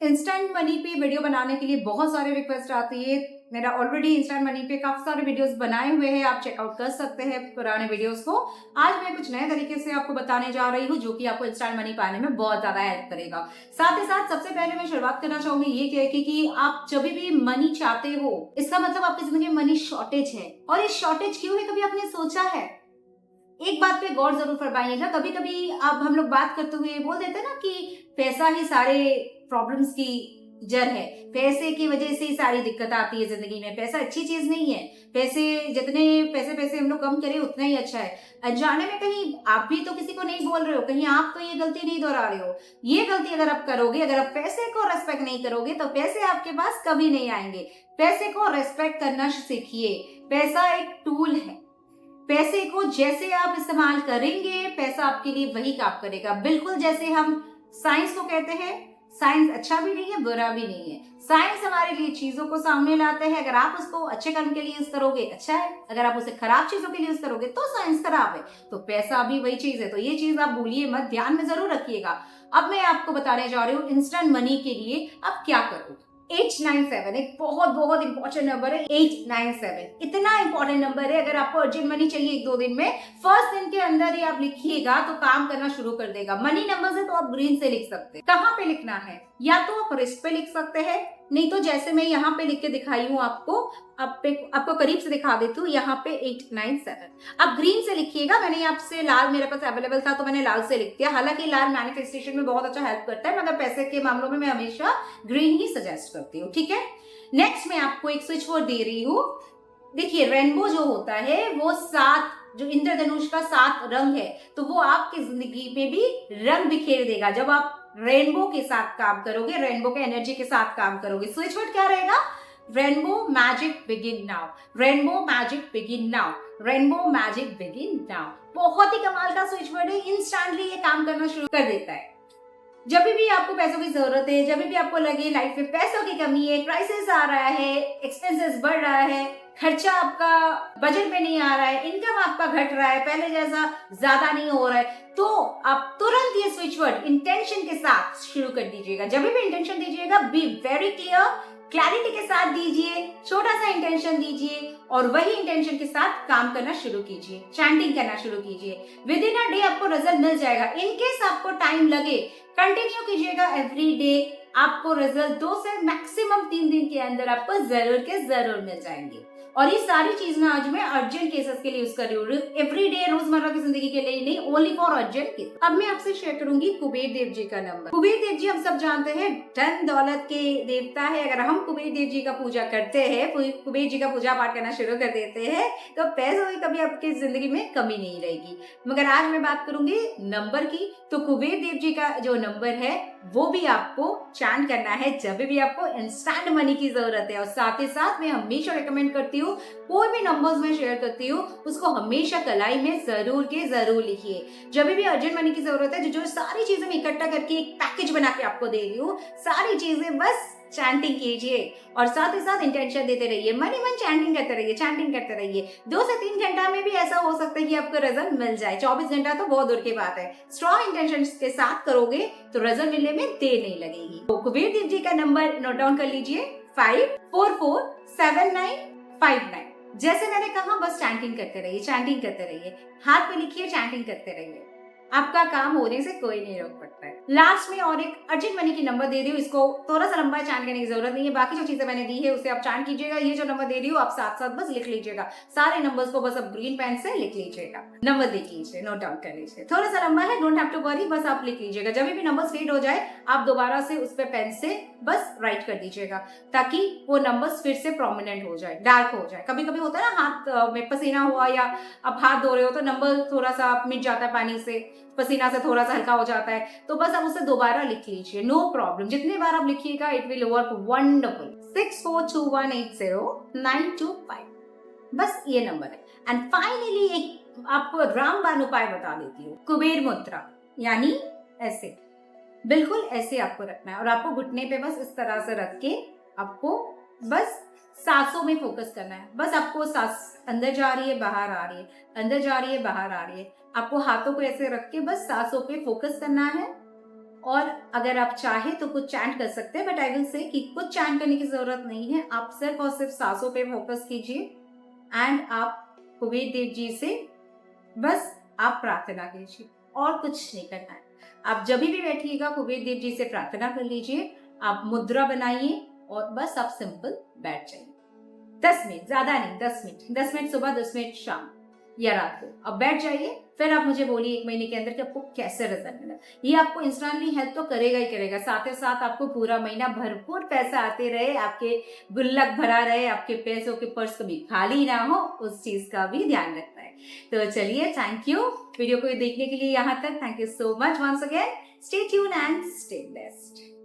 Instant money पे video बनाने के लिए बहुत सारे रिक्वेस्ट आती है। मेरा ऑलरेडी इंस्टेंट मनी पे काफी सारे वीडियोस बनाए हुए हैं, आप चेकआउट कर सकते हैं पुराने वीडियोस को। आज मैं कुछ नए तरीके से आपको बताने जा रही हूँ जो कि आपको इंस्टेंट मनी पाने में बहुत ज्यादा हेल्प करेगा। साथ ही साथ सबसे पहले मैं शुरुआत करना चाहूंगी ये कह के कि आप जब भी मनी चाहते हो, इसका मतलब आपकी जिंदगी में मनी शॉर्टेज है। और ये शॉर्टेज क्यों है, कभी आपने सोचा है? एक बात पे गौर जरूर फरमाइएगा। कभी कभी अब हम लोग बात करते हुए बोल देते हैं ना कि पैसा ही सारे प्रॉब्लम्स की जड़ है, पैसे की वजह से ही सारी दिक्कत आती है जिंदगी में। पैसा अच्छी चीज नहीं है, पैसे जितने पैसे हम लोग कम करें उतना ही अच्छा है। अनजाने में कहीं आप भी तो किसी को नहीं बोल रहे हो, कहीं आप तो ये गलती नहीं दोहरा रहे हो। ये गलती अगर आप करोगे, अगर आप पैसे को रेस्पेक्ट नहीं करोगे तो पैसे आपके पास कभी नहीं आएंगे। पैसे को रेस्पेक्ट करना सीखिए। पैसा एक टूल है, पैसे को जैसे आप इस्तेमाल करेंगे पैसा आपके लिए वही काम करेगा। बिल्कुल जैसे हम साइंस को कहते हैं, साइंस अच्छा भी नहीं है बुरा भी नहीं है। साइंस हमारे लिए चीजों को सामने लाते हैं, अगर आप उसको अच्छे काम के लिए यूज करोगे अच्छा है, अगर आप उसे खराब चीजों के लिए यूज करोगे तो साइंस खराब है। तो पैसा भी वही चीज है, तो ये चीज आप भूलिए मत, ध्यान में जरूर रखिएगा। अब मैं आपको बताने जा रही हूँ इंस्टेंट मनी के लिए आप क्या करोगे। 897 एक बहुत बहुत इंपॉर्टेंट नंबर है। 897 इतना इंपॉर्टेंट नंबर है, अगर आपको अर्जेंट मनी चाहिए एक दो दिन में, फर्स्ट दिन के अंदर ही आप लिखिएगा तो काम करना शुरू कर देगा। मनी नंबर है तो आप ग्रीन से लिख सकते हैं। कहाँ पे लिखना है, या तो आप रिस्ट पे लिख सकते हैं, नहीं तो जैसे मैं यहाँ पे लिख के दिखाई हूँ आपको करीब से दिखा देती हूँ। यहाँ पे 897 आप ग्रीन से लिखिएगा। मैंने आपसे लाल मेरे पास अवेलेबल था तो मैंने लाल से लिख दिया। हालांकि लाल मैनिफेस्टेशन में बहुत अच्छा हेल्प करता है, मगर पैसे के मामलों में मैं हमेशा ग्रीन ही सजेस्ट करती हूँ, ठीक है। नेक्स्ट मैं आपको एक स्विच वर्ड दे रही हूँ। देखिए रेनबो जो होता है वो 7 जो इंद्रधनुष का 7 रंग है, तो वो आपकी जिंदगी में भी रंग बिखेर देगा जब आप रेनबो के साथ काम करोगे, रेनबो के एनर्जी के साथ काम करोगे। स्विच वर्ड क्या रहेगा? Rainbow magic begin now, rainbow magic begin now, rainbow magic begin now. बहुत ही कमाल का स्विच वर्ड है, इंस्टेंटली ये काम करना शुरू कर देता है। जब भी आपको पैसों की जरूरत है, जब भी आपको लगे लाइफ में पैसों की कमी है, क्राइसिस आ रहा है, एक्सपेंसेस बढ़ रहा है, खर्चा आपका बजट में नहीं आ रहा है, इनकम आपका घट रहा है, पहले जैसा ज्यादा नहीं हो रहा है, तो आप तुरंत ये स्विच वर्ड इंटेंशन के साथ शुरू कर दीजिएगा। जब भी इंटेंशन दीजिएगा बी वेरी क्लियर, क्लैरिटी के साथ दीजिए, छोटा सा इंटेंशन दीजिए और वही इंटेंशन के साथ काम करना शुरू कीजिए, चैंटिंग करना शुरू कीजिए। विद इन अ डे आपको रिजल्ट मिल जाएगा। इनकेस आपको टाइम लगे कंटिन्यू कीजिएगा एवरी डे, आपको रिजल्ट 2 से मैक्सिमम 3 दिन के अंदर आपको जरूर के जरूर मिल जाएंगे। और ये सारी चीज ना आज मैं अर्जेंट केसेस के लिए यूज कर रही हूँ, एवरी डे रोजमर्रा की जिंदगी के लिए नहीं, ओनली फॉर अर्जेंट केस। अब मैं आपसे शेयर करूंगी कुबेर देव जी का नंबर। कुबेर देव जी हम सब जानते हैं धन दौलत के देवता है। अगर हम कुबेर देव जी का पूजा करते हैं, कुबेर जी का पूजा पाठ करना शुरू कर देते हैं तो पैसों की कभी आपकी जिंदगी में कमी नहीं रहेगी। मगर आज मैं बात करूंगी नंबर की, तो कुबेर देव जी का जो नंबर है वो भी आपको चैंट करना है जब भी आपको इंस्टेंट मनी की जरूरत है। और साथ ही साथ मैं हमेशा रिकमेंड करती हूँ, कोई भी नंबर्स मैं शेयर करती हूँ उसको हमेशा कलाई में जरूर के जरूर लिखिए। जब भी अर्जेंट मनी की जरूरत है, जो सारी चीजें मैं इकट्ठा करके एक पैकेज बना के आपको दे रही हूँ, सारी चीजें बस चैंटिंग कीजिए और साथ ही साथ इंटेंशन देते रहिए, मनी मन चैंटिंग करते रहिए, चैंटिंग करते रहिए। 2 से 3 घंटा में भी ऐसा हो सकता है कि आपको रिजल्ट मिल जाए। 24 घंटा तो बहुत दूर की बात है। स्ट्रॉन्ग इंटेंशन के साथ करोगे तो रिजल्ट मिलने में देर नहीं लगेगी। तो कुबेर देव जी का नंबर नोट डाउन कर लीजिए, 54479559। जैसे मैंने कहा बस चैंटिंग करते रहिए, चैंटिंग करते रहिए, हाथ पे लिखिए, चैंटिंग करते रहिए, आपका काम होने से कोई नहीं रोक सकता है। लास्ट में और एक अर्जेंट मनी की नंबर दे रही हूँ, इसको थोड़ा सा लंबा चैंट करने की जरूरत नहीं है, बाकी जो चीजें मैंने दी है उसे आप चैंट कीजिएगा। ये जो नंबर दे रही हूँ आप साथ साथ बस लिख लीजिएगा, सारे नंबर्स को बस आप ग्रीन पेन से लिख लीजिएगा, नंबर देख लीजिए, नोट डाउन कर लीजिए। थोड़ा सा लंबा है, डोंट हैव टू वरी, बस आप लिख लीजिएगा। जब भी नंबर फेड हो जाए आप दोबारा से उस पर पेन से बस राइट कर दीजिएगा, ताकि वो नंबर्स फिर से प्रोमिनेंट हो जाए, डार्क हो जाए। कभी कभी होता है ना हाथ में पसीना हुआ या आप हाथ धो रहे हो तो नंबर थोड़ा सा मिट जाता है, पानी से पसीना से थोड़ा सा हल्का हो जाता है, तो बस आप उसे दोबारा लिख लीजिए, नो प्रॉब्लम। जितनी बार आप लिखिएगा इट विल वर्क वंडरफुल। 6421809225 बस ये नंबर है। एंड फाइनली एक आपको रामबाण उपाय बता देती हूँ। कुबेर मुद्रा, यानी ऐसे, बिल्कुल ऐसे आपको रखना है और आपको घुटने पे बस इस तरह से रख के आपको बस सांसों में फोकस करना है। बस आपको सांस अंदर जा रही है बाहर आ रही है, अंदर जा रही है बाहर आ रही है, आपको हाथों को ऐसे रख के बस सांसों पे फोकस करना है और अगर आप चाहे तो कुछ चैंट कर सकते हैं, बट आई विल से कि कुछ चैंट करने की जरूरत नहीं है। आप सिर्फ और सिर्फ सांसों पे फोकस कीजिए एंड आप कुबेर देव जी से बस आप प्रार्थना कीजिए और कुछ नहीं करना है। आप जब भी बैठिएगा कुबेर देव जी से प्रार्थना कर लीजिए, आप मुद्रा बनाइए और बस आप सिंपल बैठ जाइए। 10 मिनट, ज्यादा नहीं, 10 मिनट, 10 मिनट सुबह, 10 मिनट शाम या रात को अब बैठ जाइए। फिर आप मुझे बोलिए 1 महीने के अंदर कि आपको कैसे रिजल्ट मिला। ये आपको इंस्टेंटली हेल्प तो करेगा ही करेगा, साथ ही साथ आपको पूरा महीना भरपूर पैसा आते रहे, आपके गुल्लक भरा रहे, आपके पैसों के पर्स कभी खाली ना हो, उस चीज का भी ध्यान रखना है। तो चलिए, थैंक यू वीडियो को देखने के लिए यहाँ तक। Thank you so much once again. Stay tune and stay blessed.